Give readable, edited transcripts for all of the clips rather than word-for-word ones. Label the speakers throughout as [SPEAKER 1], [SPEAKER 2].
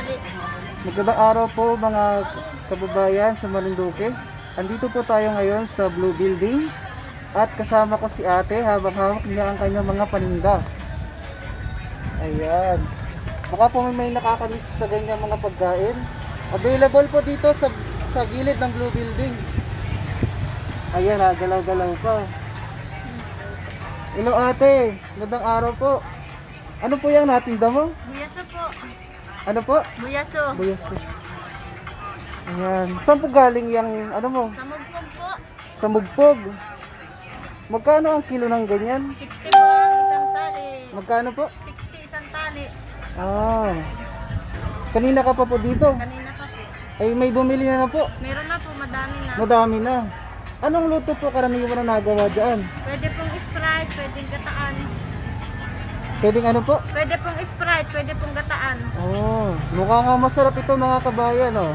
[SPEAKER 1] tanghali.
[SPEAKER 2] Magandang araw po mga kababayan sa Marinduque. Andito po tayo ngayon sa Blue Building at kasama ko si ate habang hawak niya ang kanyang mga paninda. Ayan. Baka po may nakakamiss sa ganyan mga pagkain. Available po dito sa gilid ng Blue Building. Ayan, galaw-galaw pa. Hello ate, magandang araw po. Ano po yung natinda mo?
[SPEAKER 1] Buyaso po.
[SPEAKER 2] Ano po?
[SPEAKER 1] Buyaso.
[SPEAKER 2] Buyaso. Ayan. Saan po galing yung ano mo?
[SPEAKER 1] Sa Mugpog po.
[SPEAKER 2] Sa Mugpog. Magkano ang kilo ng ganyan?
[SPEAKER 1] 60 po ang isang tali.
[SPEAKER 2] Magkano po?
[SPEAKER 1] 60 isang tali.
[SPEAKER 2] Ah. Kanina ka pa po dito?
[SPEAKER 1] Kanina pa po.
[SPEAKER 2] Ay may bumili na po.
[SPEAKER 1] Meron na po, madami na.
[SPEAKER 2] Madami na. Anong luto po karaniwan na nagawa dyan?
[SPEAKER 1] Pwede pong Sprite, pwedeng gataan.
[SPEAKER 2] Pwedeng ano po?
[SPEAKER 1] Pwede pong Sprite, pwede pong gataan.
[SPEAKER 2] Oh, mukha nga masarap ito mga kabayan, oh.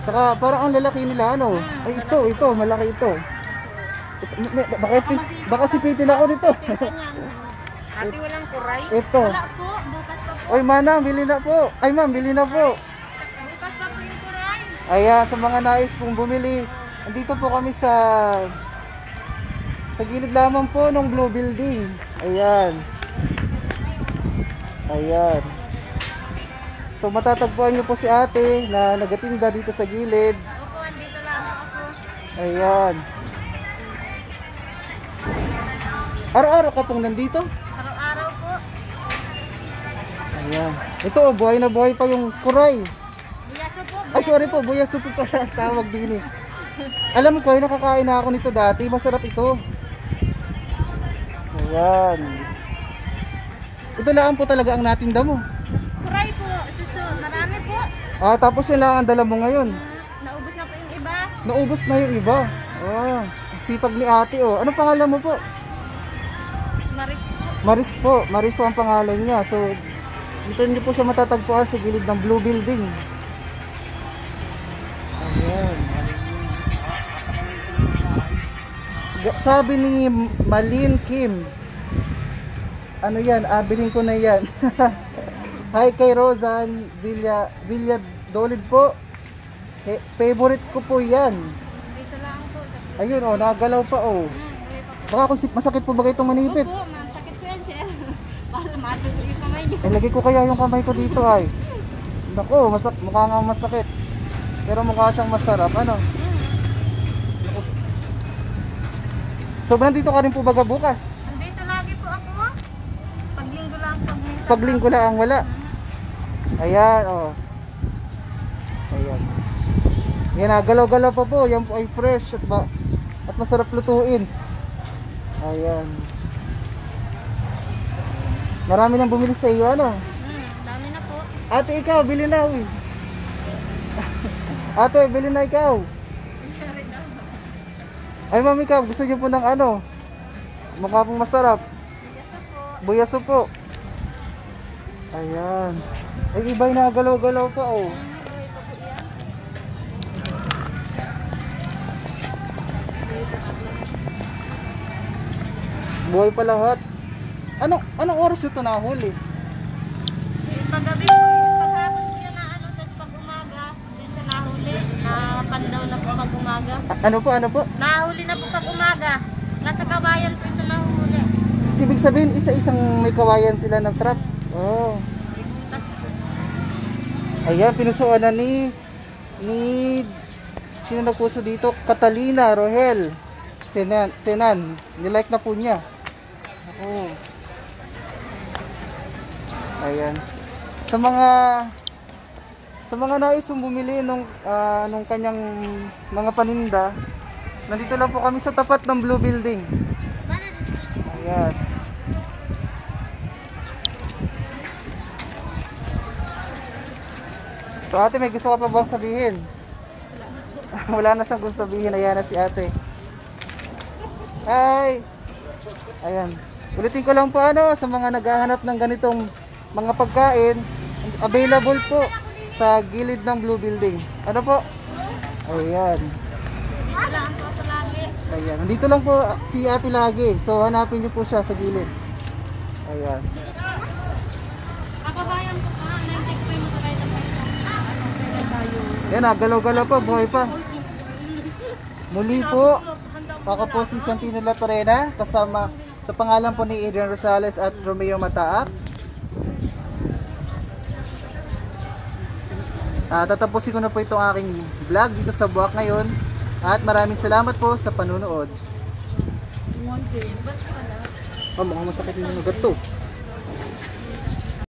[SPEAKER 2] Saka parang ang lalaki nila, ano? Ay, ito, malaki ito. Baka sipitin ako nito.
[SPEAKER 1] Ate, walang kuray?
[SPEAKER 2] Ito.
[SPEAKER 1] Wala po, bukas pa po.
[SPEAKER 2] Oy, manang, bili na po. Ay, ma'am, bili na po.
[SPEAKER 1] Bukas pa po yung kuray.
[SPEAKER 2] Ayan, sa mga nais pong bumili, andito po kami sa gilid lamang po ng Blue Building. Ayan. Ayan. So matatagpuan niyo po si ate na nagatinda dito sa gilid.
[SPEAKER 1] Opo, andito lang ako.
[SPEAKER 2] Ayan. Araw-araw ka pong nandito?
[SPEAKER 1] Araw-araw po.
[SPEAKER 2] Ayan. Ito, oh, buhay na buhay pa yung kuray.
[SPEAKER 1] Buyaso po.
[SPEAKER 2] Ay, sorry po, buyaso po pala ang tawag din eh. Alam mo ko, nakakain na ako nito dati. Masarap ito. Ayan. Ito lang po talaga ang natinda mo.
[SPEAKER 1] Kuray po, suso. Marami po.
[SPEAKER 2] Ah, tapos yun lang ang dala mo ngayon.
[SPEAKER 1] Naubos na po yung iba.
[SPEAKER 2] Naubos na yung iba. Ah, sipag ni ate oh. Anong pangalan mo po?
[SPEAKER 1] Maris po.
[SPEAKER 2] Maris po. Maris po ang pangalan niya. So, dito niyo po siya matatagpuan sa gilid ng Blue Building. Ayan. Sabi ni Malin Kim, ano yan, bilhin ko na yan. Hi kay Rosan Villa Dolid po. Favorite ko po yan.
[SPEAKER 1] Dito lang po.
[SPEAKER 2] Ayun oh, nagalaw pa oh. Baka kung masakit po ba itong manipit?
[SPEAKER 1] Opo, ma'am. Sakit ko yan, sir. Para matuloy yung kamay niyo.
[SPEAKER 2] Lagay ko kaya yung kamay ko dito ay. Nako, mukha nga masakit. Pero mukha siyang masarap, ano? So, nandito ka rin po baga bukas?
[SPEAKER 1] Andito lagi po ako. Paglinggo lang.
[SPEAKER 2] Paglinggo lang ang wala. Ayan, oh. Ayan. Yan, galaw-galaw pa po. Yan po ay fresh at masarap lutuin. Ayan. Marami nang bumili sa iyo, ano?
[SPEAKER 1] Dami na po.
[SPEAKER 2] Ate, ikaw, bili na, uy. Ate, bili na ikaw. Ay, ma'am, ikaw, gusto niyo po ng ano? Mukha pong masarap. Buyaso po. Ayan. Ay, iba'y nagalaw-galaw pa, oh. Buhay pa lahat. Anong oras ito nahuli?
[SPEAKER 1] Paggabi po, paghapon po yan na ano, tapos pag umaga, din sa nahuli. Napandaw na po pag umaga.
[SPEAKER 2] Ano po?
[SPEAKER 1] Nahuli na po pag umaga. Nasa kabayan po ito nahuli.
[SPEAKER 2] Ibig sabihin, isa-isang may kawayan sila ng trap. Oh.
[SPEAKER 1] Ibutas po.
[SPEAKER 2] Ayan, pinusuan na ni sino nagpuso dito? Catalina Rohel Senan. Nilike na po niya. Ako. Ayan. Sa mga nais bumili nung kanyang mga paninda, nandito lang po kami sa tapat ng Blue Building. Ayan. So ate, may gusto ka pa bang sabihin? Wala na siyang gusto sabihin. Ayan na si ate. Hi! Ayan. Ulitin ko lang po sa mga naghahanap ng ganitong mga pagkain, available po sa gilid ng Blue Building. Ano po? Ayan.
[SPEAKER 1] Walaan po ako lagi.
[SPEAKER 2] Ayan. Nandito lang po si ate lagi. So hanapin niyo po siya sa gilid. Ayan.
[SPEAKER 1] Kababayan ko pa, 90 po yung motorized
[SPEAKER 2] Yan ah, galaw-galaw pa, buhay pa. Muli po, ako po si Santino La Torena, kasama sa pangalan po ni Adrian Rosales at Romeo Mataak. Tatapusin ko na po itong aking vlog dito sa Buwak ngayon. At maraming salamat po sa panunood. Mukhang masakit yung ugat to.